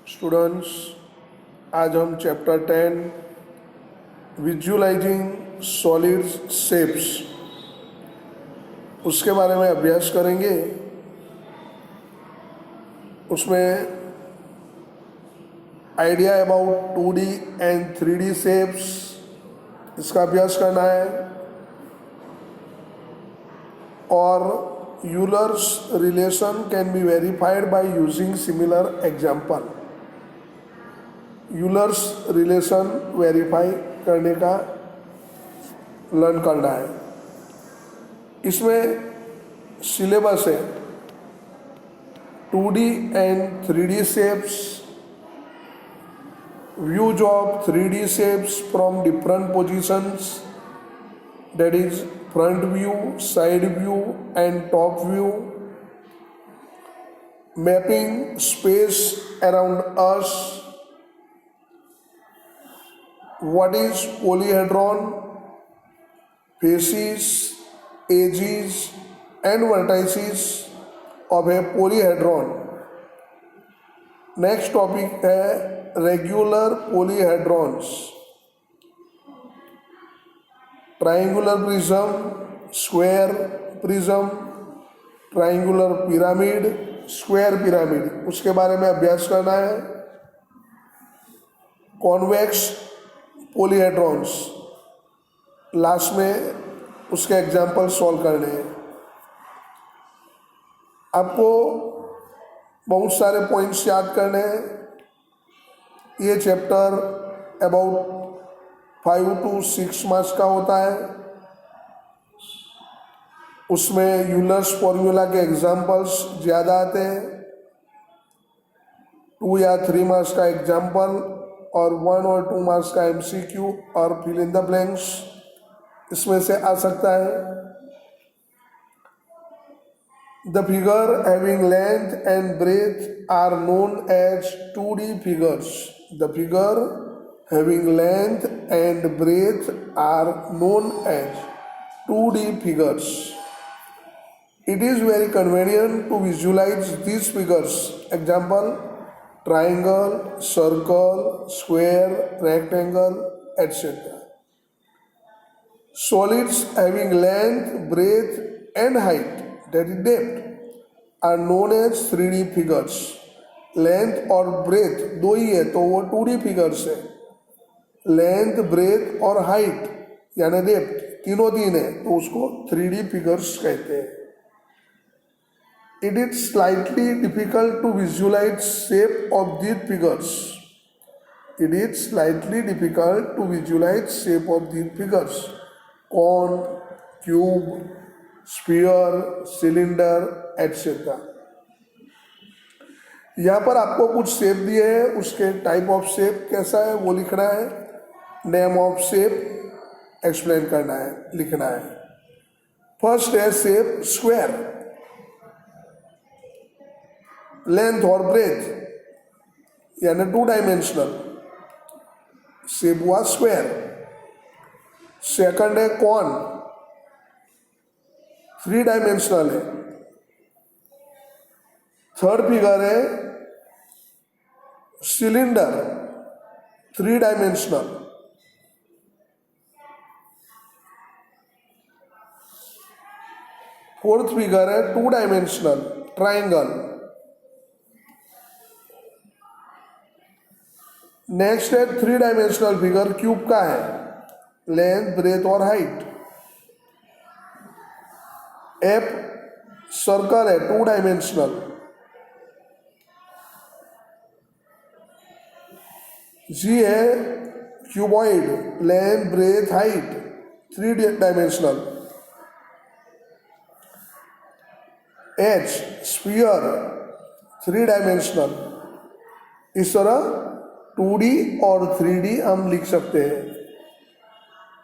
Students, आज हम chapter 10 visualising solids shapes उसके बारे में अभ्यास करेंगे। उसमें idea about 2D and 3D shapes इसका अभ्यास करना है और Euler's relation can be verified by using similar example. Euler's relation verify करने का लर्न करना है। इसमें सिलेबस है 2D and 3D shapes, views of 3D shapes from different positions, that is front view, side view and top view, mapping space around us, what is polyhedron, faces, edges and vertices of a polyhedron. Next topic है regular polyhedrons, triangular prism, square prism, triangular pyramid, square pyramid, उसके बारे में अभ्यास करना है। Convex पॉलीहेड्रॉन्स, last में उसके example solve करने हैं। आपको बहुत सारे पॉइंट्स याद करने हैं। ये चैप्टर अबाउट 5 to 6 मार्क्स का होता है। उसमें यूलर्स फॉर्मूला के एग्जाम्पल्स ज़्यादा आते हैं। 2 या 3 मार्क्स का एग्जाम्पल और 1 और 2 मार्क्स का MCQ और फिल इन द ब्लैंक्स इसमें से आ सकता है। The figure having length and breadth are known as 2D figures. The figure having length and breadth are known as 2D figures. It is very convenient to visualize these figures. Example: triangle, circle, square, rectangle, etc. Solids having length, breadth and height, that is depth, are known as 3D figures. Length और breadth दो ही है तो वो 2D figures है। Length, breadth और height यानी depth तीनों तीन है तो उसको 3D फिगर्स कहते हैं। It is slightly difficult to visualise shape of these figures. It is slightly difficult to visualise shape of these figures. Cone, cube, sphere, cylinder etcetera. यहाँ पर आपको कुछ शेप दिए हैं, उसके टाइप ऑफ शेप कैसा है वो लिखना है। नेम ऑफ शेप एक्सप्लेन करना है, लिखना है। फर्स्ट है शेप स्क्वायर, लेंथ और ब्रेथ यानी 2 डायमेंशनल शेप हुआ स्क्वायर। सेकंड है कॉन, 3 डायमेंशनल है। थर्ड फिगर है सिलेंडर, 3 डायमेंशनल। फोर्थ फिगर है 2 डायमेंशनल ट्राइंगल। नेक्स्ट है 3 डायमेंशनल फिगर क्यूब का है, लेंथ, ब्रेथ और हाइट। एफ सर्कल है, 2 डायमेंशनल। जी है cuboid, length, breadth, height, 3 dimensional. H sphere, 3 dimensional. इस तरह 2D और 3D हम लिख सकते हैं।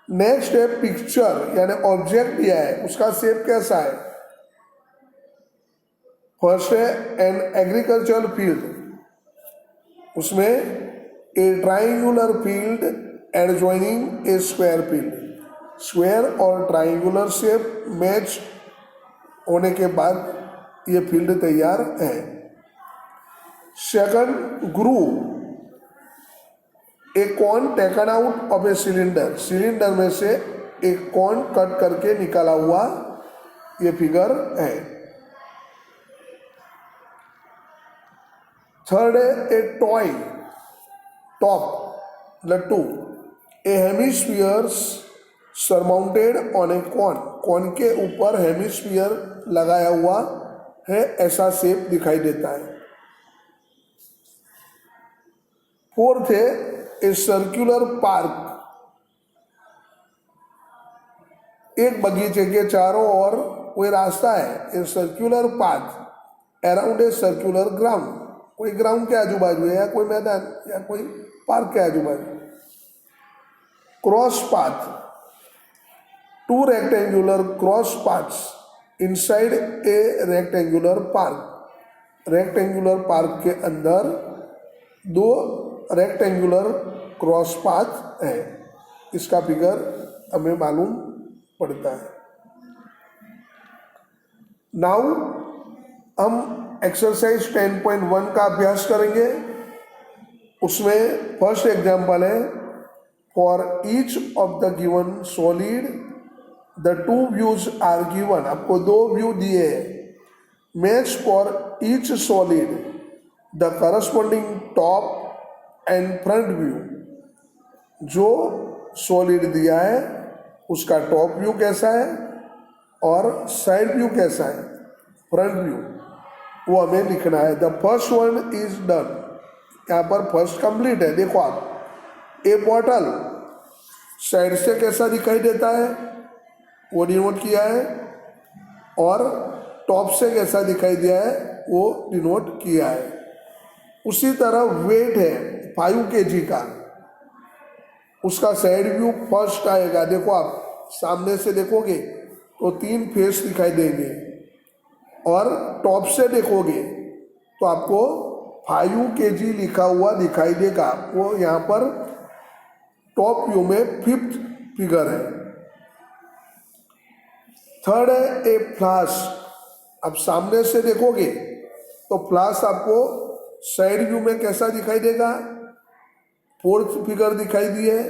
नेक्स्ट है पिक्चर यानी ऑब्जेक्ट दिया है, उसका शेप कैसा है। फर्स्ट है एन एग्रीकल्चरल फील्ड, उसमें a triangular field adjoining A square field. Square और ट्राइंगुलर शेप मैच होने के बाद ये फील्ड तैयार है। सेकंड, ग्रूव, एक corn taken out of a cylinder, cylinder में से एक कॉर्न कट करके निकाला हुआ ये फिगर है। थर्ड है ए टॉय टॉप लट्टू, a hemispheres surmounted on a cone, cone के ऊपर हेमिस्फीयर लगाया हुआ है, ऐसा शेप दिखाई देता है। फोर्थ है ए सर्कुलर पार्क, एक बगीचे के चारों ओर कोई रास्ता है, a circular path around a circular ground, कोई ग्राउंड के आजू बाजू है या कोई मैदान या कोई पार्क के आजू बाजू। Cross path, two rectangular cross paths inside a rectangular park, rectangular park के अंदर दो रेक्टेंगुलर क्रॉस पाथ है, इसका फिगर हमें मालूम पड़ता है। नाउ हम एक्सरसाइज 10.1 का अभ्यास करेंगे। उसमें फर्स्ट एग्जाम्पल है, for each of the given solid the two views are given, आपको दो व्यू दिए हैं। Match for each solid the corresponding top and front view, जो सॉलिड दिया है उसका टॉप व्यू कैसा है और साइड व्यू कैसा है, फ्रंट व्यू, वो हमें लिखना है। The first one is done, यहाँ पर फर्स्ट कंप्लीट है। देखो आप, ए बॉटल साइड से कैसा दिखाई देता है वो डिनोट किया है, और टॉप से कैसा दिखाई दिया है वो डिनोट किया है। उसी तरह वेट है 5 kg का, उसका साइड व्यू फर्स्ट आएगा। देखो आप सामने से देखोगे तो 3 फेस दिखाई देंगे, और टॉप से देखोगे तो आपको 5 kg लिखा हुआ दिखाई देगा, वो यहाँ पर टॉप व्यू में 5th फिगर है। थर्ड है ए फ्लास्क, अब सामने से देखोगे तो फ्लास्क आपको साइड व्यू में कैसा दिखाई देगा, 4th फिगर दिखाई दी है,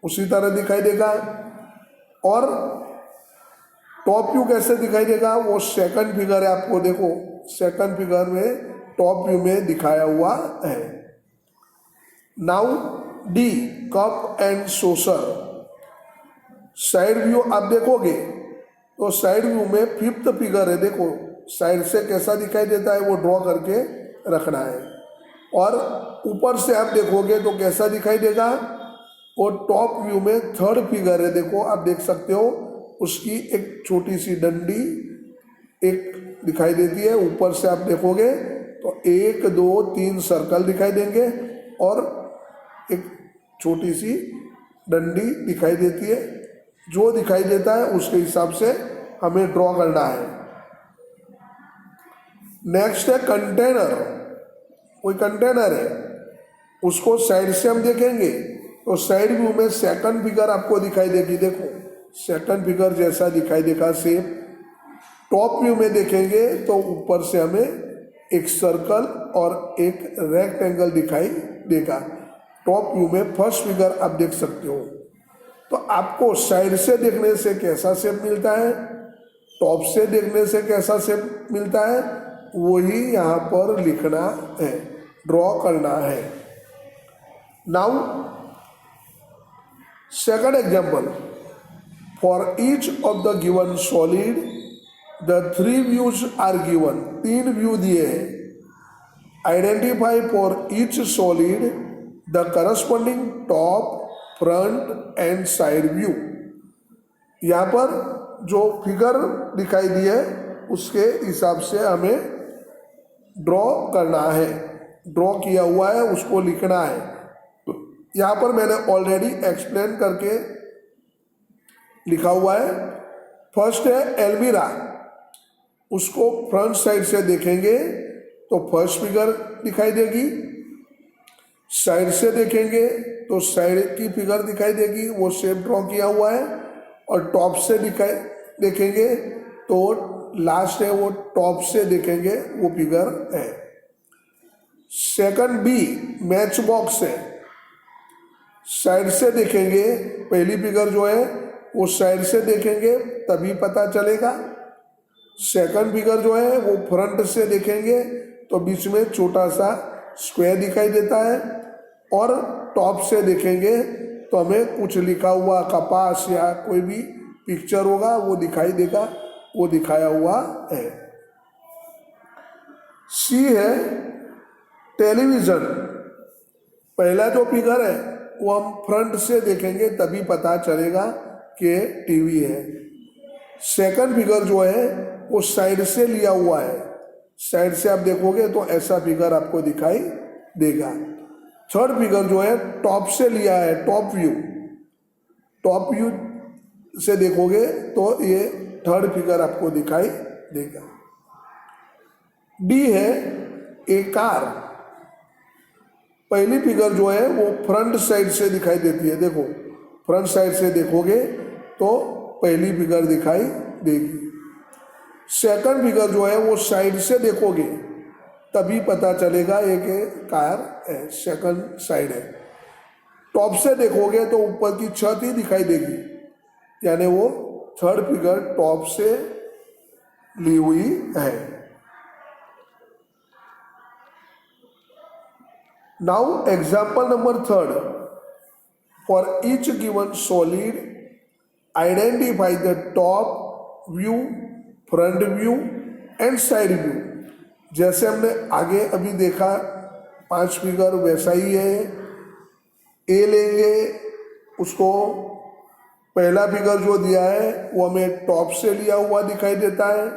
उसी तरह दिखाई देगा। और टॉप व्यू कैसे दिखाई देगा, वो सेकंड फिगर है, आपको देखो सेकंड फिगर में टॉप व्यू में दिखाया हुआ है। Now D, cup and saucer, side view आप देखोगे तो साइड व्यू में 5th फिगर है, देखो साइड से कैसा दिखाई देता है वो ड्रॉ करके रखना है। और ऊपर से आप देखोगे तो कैसा दिखाई देगा, वो टॉप व्यू में 3rd फिगर है, देखो आप देख सकते हो, उसकी एक छोटी सी डंडी एक दिखाई देती है। ऊपर से आप देखोगे तो 1 2 3 सर्कल दिखाई देंगे और एक छोटी सी डंडी दिखाई देती है। जो दिखाई देता है उसके हिसाब से हमें ड्रॉ करना है। नेक्स्ट है कंटेनर, कोई कंटेनर है, उसको साइड से हम देखेंगे तो साइड व्यू में सेकंड फिगर आपको दिखाई देगी, देखो सेकंड फिगर जैसा दिखाई देगा सेम। टॉप व्यू में देखेंगे तो ऊपर से हमें एक सर्कल और एक रेक्टेंगल दिखाई देगा। टॉप व्यू में फर्स्ट फिगर आप देख सकते हो। तो आपको साइड से देखने से कैसा शेप मिलता है, टॉप से देखने से कैसा शेप मिलता है, वही यहाँ पर लिखना है, ड्रॉ करना है। Now second example, for each of the given solid the 3 views are given, 3 view दिए हैं। Identify for each solid the corresponding top, front and side view. यहाँ पर जो फिगर दिखाई दी है उसके हिसाब से हमें ड्रॉ करना है, ड्रॉ किया हुआ है उसको लिखना है। यहाँ पर मैंने ऑलरेडी एक्सप्लेन करके लिखा हुआ है। फर्स्ट है एल्मीरा, उसको फ्रंट साइड से देखेंगे तो फर्स्ट फिगर दिखाई देगी, साइड से देखेंगे तो साइड की फिगर दिखाई देगी, वो शेप ड्रॉ किया हुआ है। और टॉप से दिखाई देखेंगे तो लास्ट है वो टॉप से देखेंगे वो फिगर है। सेकंड बी मैच बॉक्स है, साइड से देखेंगे, पहली फिगर जो है वो साइड से देखेंगे तभी पता चलेगा। सेकंड फिगर जो है वो फ्रंट से देखेंगे तो बीच में छोटा सा स्क्वायर दिखाई देता है, और टॉप से देखेंगे तो हमें कुछ लिखा हुआ कपास या कोई भी पिक्चर होगा वो दिखाई देगा, वो दिखाया हुआ है। सी है टेलीविजन। पहला जो फिगर है वो हम फ्रंट से देखेंगे तभी पता चलेगा कि टीवी है। सेकंड फिगर जो है वो साइड से लिया हुआ है, साइड से आप देखोगे तो ऐसा फिगर आपको दिखाई देगा। थर्ड फिगर जो है टॉप से लिया है, टॉप व्यू, टॉप व्यू से देखोगे तो ये थर्ड फिगर आपको दिखाई देगा। डी है ए कार। पहली फिगर जो है वो फ्रंट साइड से दिखाई देती है, देखो फ्रंट साइड से देखोगे तो पहली फिगर दिखाई देगी। सेकंड फिगर जो है वो साइड से देखोगे तभी पता चलेगा ये कि कार है, सेकंड साइड है। टॉप से देखोगे तो ऊपर की छत ही दिखाई देगी, यानी वो थर्ड फिगर टॉप से ली हुई है। Now example number third, for each given solid identify the top view, front view and side view. जैसे हमने आगे अभी देखा 5 फिगर वैसा ही है। ए लेंगे, उसको पहला फिगर जो दिया है वो हमें टॉप से लिया हुआ दिखाई देता है,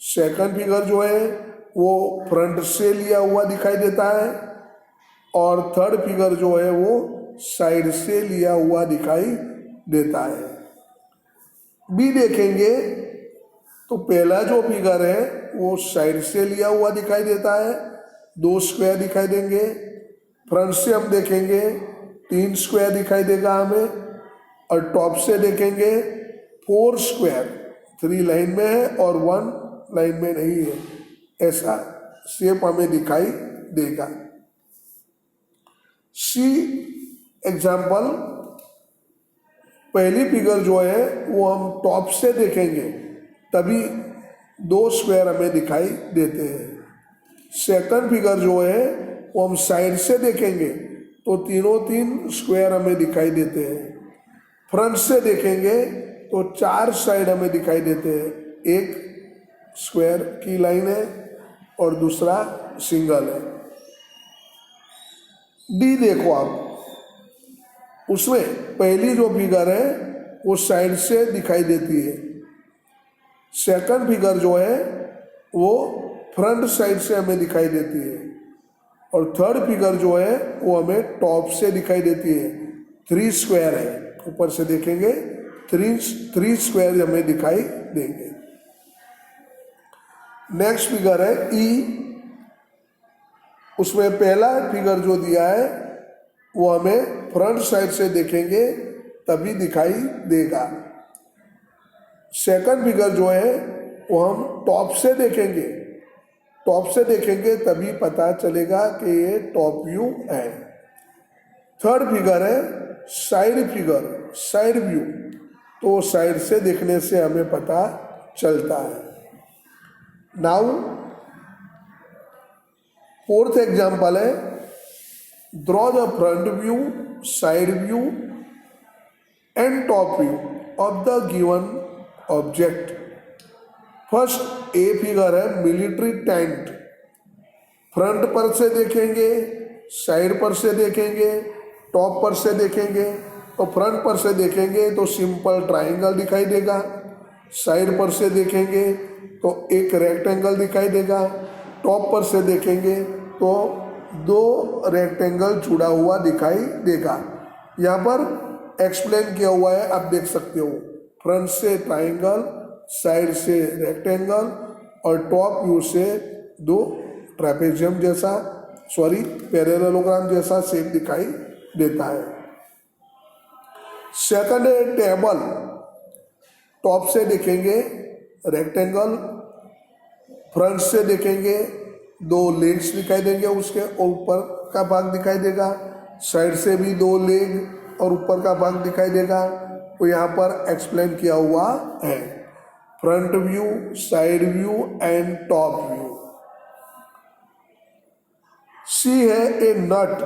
सेकंड फिगर जो है वो फ्रंट से लिया हुआ दिखाई देता है, और थर्ड फिगर जो है वो साइड से लिया हुआ दिखाई देता है। बी देखेंगे तो पहला जो फिगर है वो साइड से लिया हुआ दिखाई देता है, 2 स्क्वायर दिखाई देंगे। फ्रंट से हम देखेंगे 3 स्क्वायर दिखाई देगा हमें, और टॉप से देखेंगे 4 स्क्वायर, 3 लाइन में है और 1 लाइन में नहीं है, ऐसा शेप हमें दिखाई देगा। सी एग्जाम्पल, पहली फिगर जो है वो हम टॉप से देखेंगे तभी 2 स्क्वायर हमें दिखाई देते हैं। सेकंड फिगर जो है वो हम साइड से देखेंगे तो तीनों 3 स्क्वायर हमें दिखाई देते हैं। फ्रंट से देखेंगे तो 4 साइड हमें दिखाई देते हैं, एक स्क्वायर की लाइन है और दूसरा सिंगल है। डी देखो आप, उसमें पहली जो फिगर है वो साइड से दिखाई देती है, सेकंड फिगर जो है वो फ्रंट साइड से हमें दिखाई देती है, और थर्ड फिगर जो है वो हमें टॉप से दिखाई देती है। 3 स्क्वायर है, ऊपर से देखेंगे 3 स्क्वायर हमें दिखाई देंगे। नेक्स्ट फिगर है ई, उसमें पहला फिगर जो दिया है वो हमें फ्रंट साइड से देखेंगे तभी दिखाई देगा। सेकंड फिगर जो है वो हम टॉप से देखेंगे, टॉप से देखेंगे तभी पता चलेगा कि ये टॉप व्यू है। थर्ड फिगर है साइड फिगर, साइड व्यू, तो साइड से देखने से हमें पता चलता है। नाउ फोर्थ एग्जाम्पल है, draw the front view, side view and top view of the given object. First a figure है मिलिट्री टेंट। फ्रंट पर से देखेंगे, साइड पर से देखेंगे, टॉप पर से देखेंगे। तो फ्रंट पर से देखेंगे तो सिंपल ट्राइंगल दिखाई देगा, साइड पर से देखेंगे तो एक रेक्टेंगल दिखाई देगा, टॉप पर से देखेंगे तो 2 रेक्टेंगल जुड़ा हुआ दिखाई देगा। यहाँ पर एक्सप्लेन किया हुआ है, आप देख सकते हो, फ्रंट से ट्राइंगल, साइड से रेक्टेंगल और टॉप व्यू से 2 ट्रेपेजियम जैसा, सॉरी पैरेललोग्राम जैसा शेप दिखाई देता है। सेकंड है टेबल। टॉप से देखेंगे रेक्टेंगल, फ्रंट से देखेंगे दो लेग्स दिखाई देंगे उसके, और ऊपर का भाग दिखाई देगा। साइड से भी दो लेग और ऊपर का भाग दिखाई देगा। तो यहाँ पर एक्सप्लेन किया हुआ है front view, side view and top view. C है ए नट,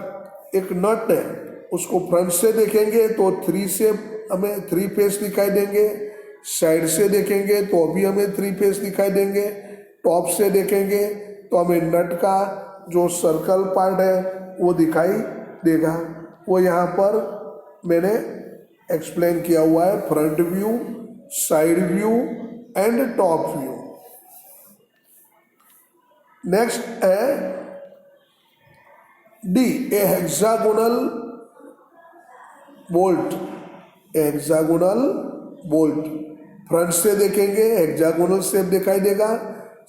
एक नट है, उसको फ्रंट से देखेंगे तो हमें थ्री फेस दिखाई देंगे। साइड से देखेंगे तो भी हमें थ्री फेस दिखाई देंगे। टॉप से देखेंगे तो हमें नट का जो सर्कल पार्ट है वो दिखाई देगा। वो यहाँ पर मैंने एक्सप्लेन किया हुआ है, front view, side view and top view. Next है D, a hexagonal bolt. Hexagonal bolt, front से देखेंगे हेक्सागोनल शेप दिखाई देगा।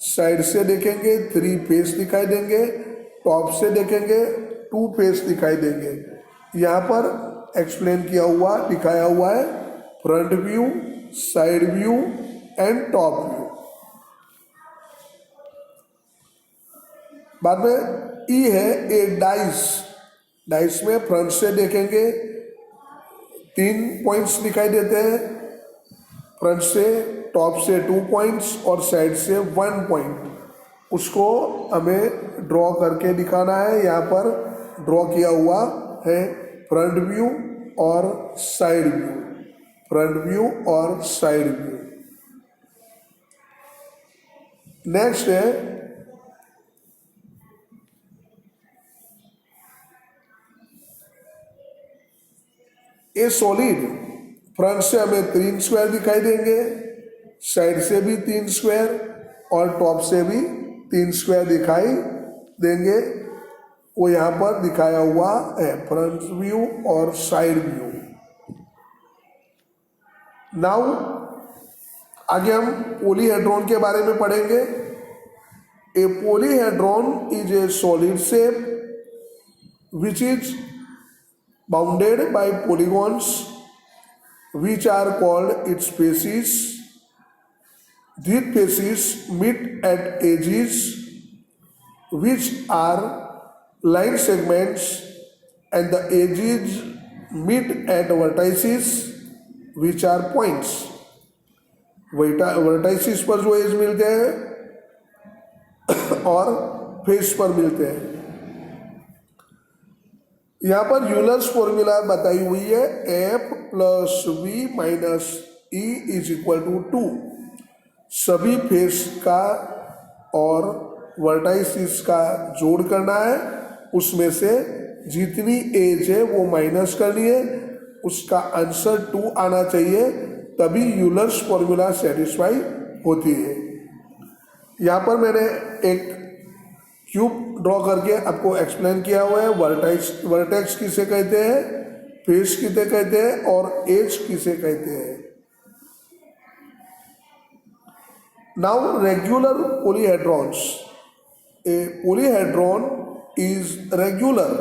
साइड से देखेंगे थ्री फेस दिखाई देंगे। टॉप से देखेंगे टू फेस दिखाई देंगे। यहाँ पर एक्सप्लेन किया हुआ, दिखाया हुआ है front view, side view and top view. बाद में ई है ए डाइस। डाइस में फ्रंट से देखेंगे तीन पॉइंट्स दिखाई देते हैं, फ्रंट से, टॉप से 2 पॉइंट्स और साइड से 1 पॉइंट। उसको हमें ड्रॉ करके दिखाना है। यहाँ पर ड्रॉ किया हुआ है फ्रंट व्यू और साइड व्यू, फ्रंट व्यू और साइड व्यू। नेक्स्ट है ए सॉलिड। फ्रंट से हमें 3 स्क्वायर दिखाई देंगे, साइड से भी 3 स्क्वायर और टॉप से भी 3 स्क्वायर दिखाई देंगे। वो यहाँ पर दिखाया हुआ है फ्रंट व्यू और साइड व्यू। नाउ आगे हम पॉलीहेड्रॉन के बारे में पढ़ेंगे। A polyhedron is a solid shape which is bounded by polygons which are called its faces. These faces meet at edges which are line segments and the edges meet at vertices which are points. Vertices पर जो as मिलते हैं और face पर मिलते हैं। यहाँ पर यूलर्स फॉर्मूला बताई हुई है, F plus V minus E is equal to 2। सभी फेस का और वर्टाइसिस का जोड़ करना है, उसमें से जितनी एज है वो माइनस करनी है, उसका आंसर 2 आना चाहिए, तभी यूलर्स फॉर्मूला सेटिस्फाई होती है। यहाँ पर मैंने एक क्यूब ड्रॉ करके आपको एक्सप्लेन किया हुआ है। वर्टेक्स किसे कहते हैं, फेस किसे कहते हैं और एज किसे कहते हैं। Now regular polyhedrons. A polyhedron is regular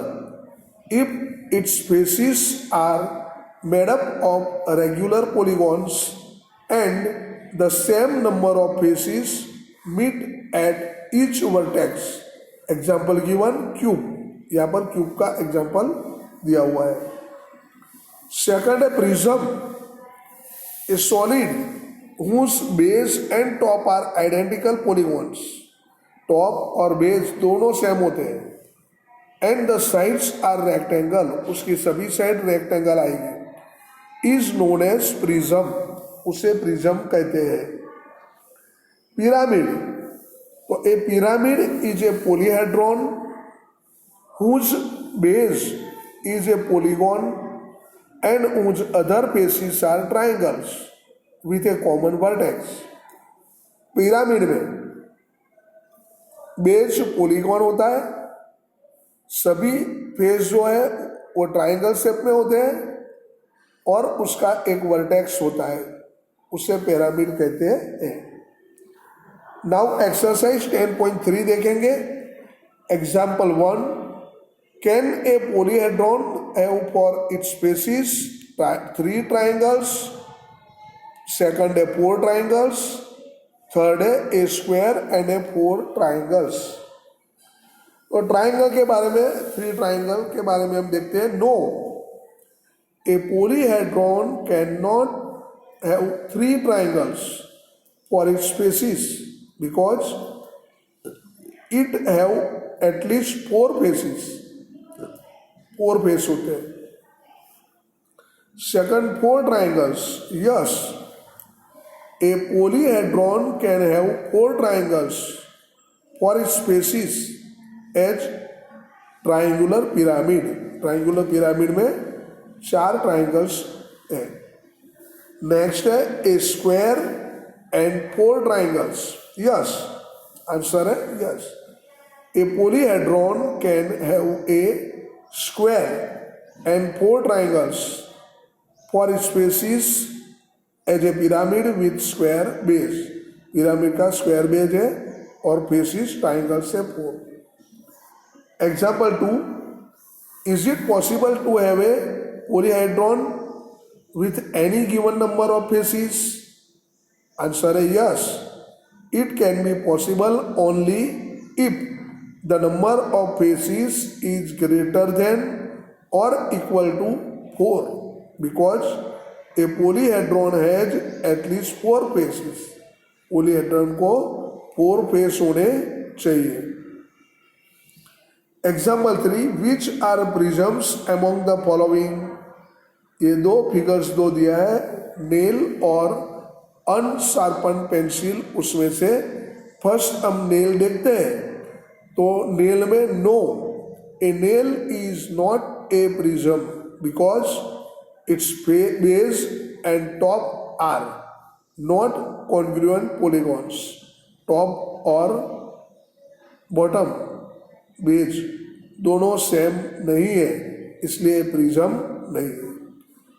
if its faces are made up of regular polygons and the same number of faces meet at each vertex. Example given cube, यहाँ पर cube का example दिया हुआ है। Second है prism, a solid whose base and top are identical polygons. Top और base दोनों same होते हैं। And the sides are rectangle, उसकी सभी साइड रेक्टेंगल आएगी। इज नोन एज प्रिज्म, उसे प्रिज्म कहते हैं। पिरामिड, तो a pyramid is a polyhedron whose base is a polygon and whose other faces are triangles with a common vertex. Pyramid में base polygon होता है, सभी face जो है वो ट्राइंगल शेप में होते हैं और उसका एक वर्टेक्स होता है, उसे पिरामिड कहते हैं। नाउ एक्सरसाइज 10.3 देखेंगे। Example 1, can a polyhedron have for its faces 3 triangles. Second है 4 ट्राइंगल्स। थर्ड है a square and A 4 triangles. तो ट्राइंगल के बारे में, थ्री ट्राइंगल के बारे में हम देखते हैं। No, a polyhedron cannot have three triangles for its species because it have at least four faces, four face होते हैं। Second, four triangles, yes, a polyhedron can have four triangles for its species as triangular pyramid, triangular pyramid में चार triangles हैं। Next है a square and four triangles, yes, answer है yes. A polyhedron can have a square and four triangles for species as a pyramid with square base, pyramid का square base है और faces triangle से four. Example 2, is it possible to have a polyhedron with any given number of faces? Answer is yes. It can be possible only if the number of faces is greater than or equal to 4, because a polyhedron has at least 4 faces. polyhedron को 4 face होने चाहिए। Example 3, which are prisms among the following? ये दो figures दो दिया है, nail और अनशार्पन pencil, उसमें से फर्स्ट हम नेल देखते हैं। तो नेल में no, a nail is not a prism because its base and top are not congruent polygons. Top और बॉटम बेस दोनों सेम नहीं है, इसलिए प्रिज्म नहीं है।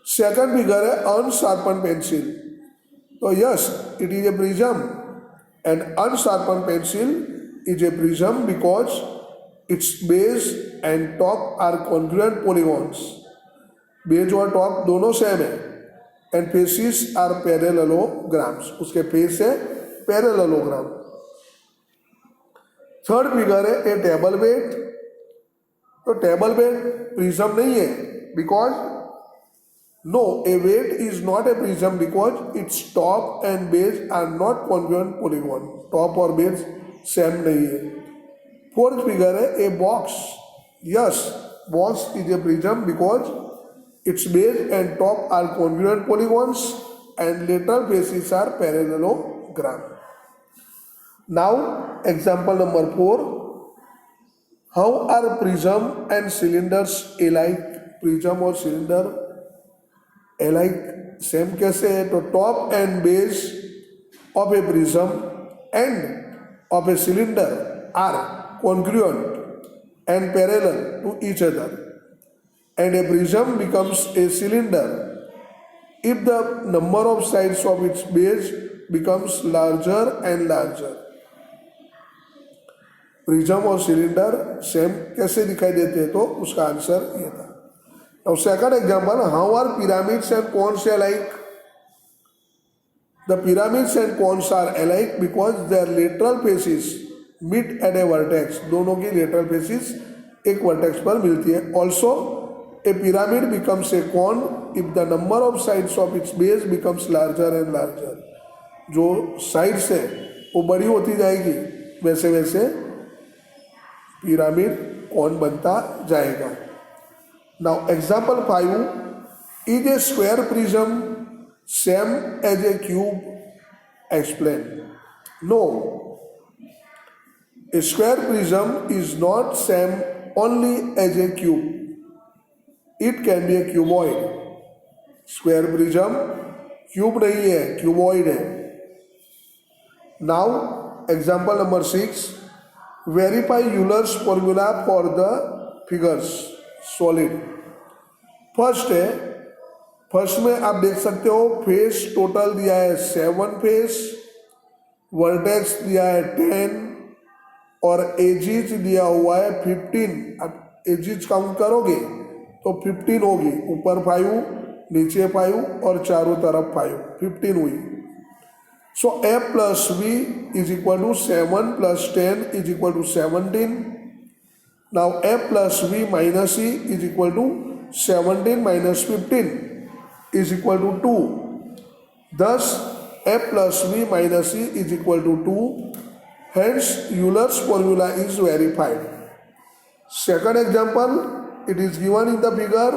सेकंड फिगर है अनशार्पन पेंसिल, तो yes, it is a prism and unsharpened pencil is a prism because its base and top are congruent polygons. Base और टॉप दोनों सेम है एंड फेसिस आर पैरेललोग्राम्स, उसके face है parallelogram. Third figure है ए table bed, तो table bed prism नहीं है because no, a weight is not a prism because its top and base are not congruent polygon, top और base same नहीं है। Fourth figure है a box, yes, box is a prism because its base and top are congruent polygons and lateral faces are parallelogram. Now example number 4, how are prism and cylinders alike? Prism और cylinder alike same कैसे है? तो top and base of a prism and of a cylinder are congruent and parallel to each other and a prism becomes a cylinder if the number of sides of its base becomes larger and larger. Prism और cylinder same कैसे दिखाई देते हैं? तो उसका answer ये था। Now second example, how are pyramids and cones alike? The pyramids and cones are alike because their lateral faces meet at a vertex. दोनों की lateral faces एक vertex पर मिलती है। Also, a pyramid becomes a cone if the number of sides of its base becomes larger and larger. जो sides है वो बड़ी होती जाएगी, वैसे वैसे पिरामिड कौन बनता जाएगा। Now example 5, is a square prism same as a cube? Explain. No, a square prism is not same only as a cube. It can be a cuboid. Square prism cube नहीं है, cuboid है। Now example number 6, verify Euler's formula for the figures. Solid first है, first में आप देख सकते हो face total दिया है 7 फेस, वर्टेक्स दिया है 10 और एजिज दिया हुआ है 15। अब एजिज काउंट करोगे तो 15 होगी, ऊपर 5 नीचे 5 और चारों तरफ 5, 15 हुई। So A plus B is equal to 7 plus 10 is equal to 17 now f plus v minus e is equal to 17 minus 15 is equal to 2. Thus f plus v minus e is equal to 2. Hence Euler's formula is verified. Second example, it is given in the figure.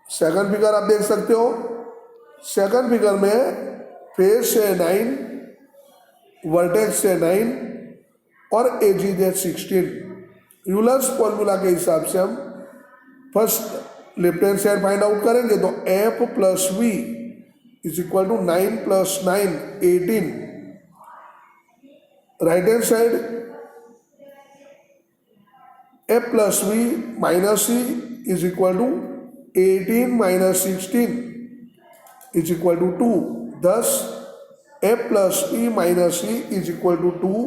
Second figure आप देख सकते हो. Second figure में face से 9, vertex से 9 और edges है 16. Euler's formula के हिसाब से हम first left hand side find out करेंगे तो f plus v is equal to 9 plus 9 18. Right hand side f plus v minus e is equal to 18 minus 16 is equal to 2. Thus, f plus e minus e is equal to 2.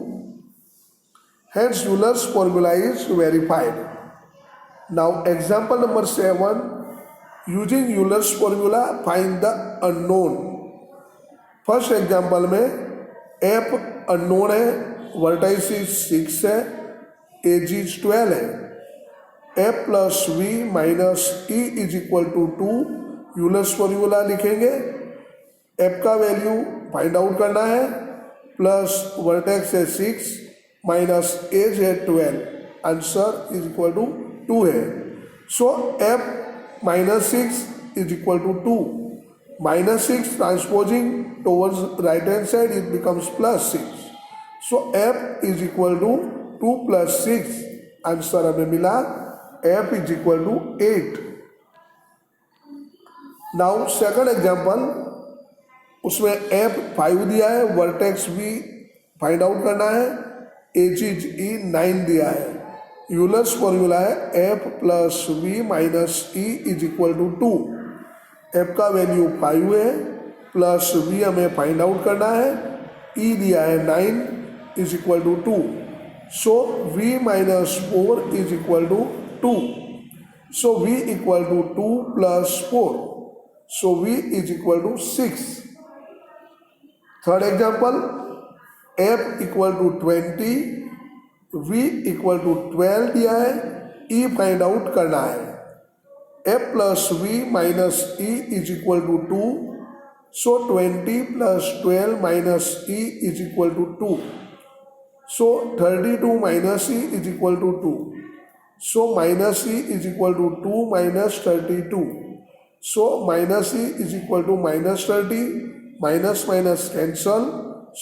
Hence, Euler's formula is verified. Now, example number 7. Using Euler's formula, find the unknown. First example में f unknown है, vertices 6 है, edges 12 है. f plus V minus E is equal to 2. Euler's formula लिखेंगे. f का value find out करना है. Plus vertex है 6 minus as है 12. आंसर इज इक्वल टू 2 है. So f minus 6 is equal to 2. Minus 6 transposing towards right hand side it becomes plus 6. So f is equal to 2 plus 6. Answer हमें मिला f is equal to 8. Now second example, उसमें f 5 दिया है, vertex v find out करना है, edges e 9 दिया है. Euler's formula है f plus v minus e is equal to 2. f का वैल्यू 5 है, प्लस v हमें फाइंड आउट करना है, e दिया है 9 is equal to 2. So v minus 4 is equal to 2. So v equal to 2 plus 4. So v is equal to 6. Third example, f equal to 20, v equal to 12 दिया है, e find out करना है. f plus v minus e is equal to 2. So 20 plus 12 minus e is equal to 2. So 32 minus e is equal to 2. So minus e is equal to 2 minus 32. So minus e is equal to minus 30. Minus minus cancel.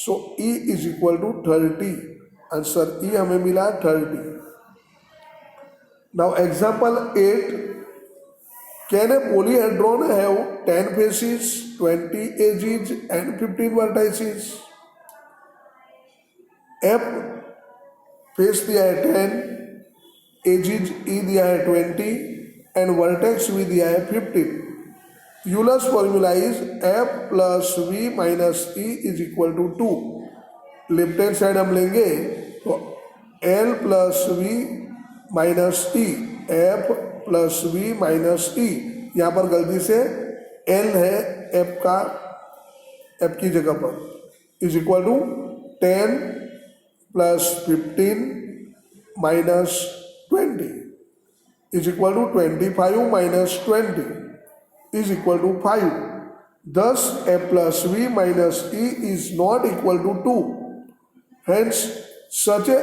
So e is equal to 30. Answer e हमें मिला 30. Now example 8. Can a polyhedron have 10 faces, 20 edges and 15 vertices? F face दिया है 10, edges ई दिया है 20 and vertex भी दिया है 15. Euler's formula is f plus V minus E is equal to 2. Left hand side हम लेंगे तो l plus V minus E, f plus V minus E. यहाँ पर गलती से l है f की जगह पर, is equal to 10 plus 15 minus 20 is equal to 25 minus 20 is equal to 5. Thus, f plus v minus e is not equal to 2. Hence, such a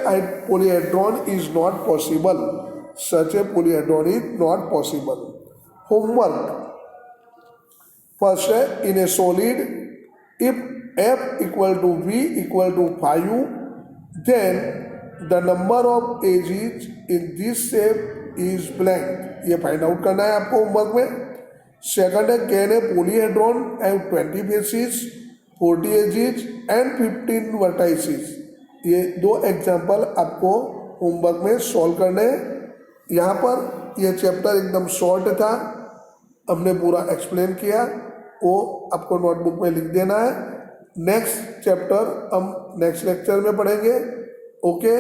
polyhedron is not possible. Such a polyhedron is not possible. Homework. First, in a solid, if f equal to v equal to 5, then the number of edges in this shape is blank. ये find out करना है आपको homework में. Second है, can a polyhedron have 20 faces, 40 edges and 15 vertices. ये दो example आपको homework में सॉल्व करने हैं. यहाँ पर यह चैप्टर एकदम शॉर्ट था, हमने पूरा एक्सप्लेन किया, वो आपको नोटबुक में लिख देना है. नेक्स्ट चैप्टर हम नेक्स्ट लेक्चर में पढ़ेंगे. ओके.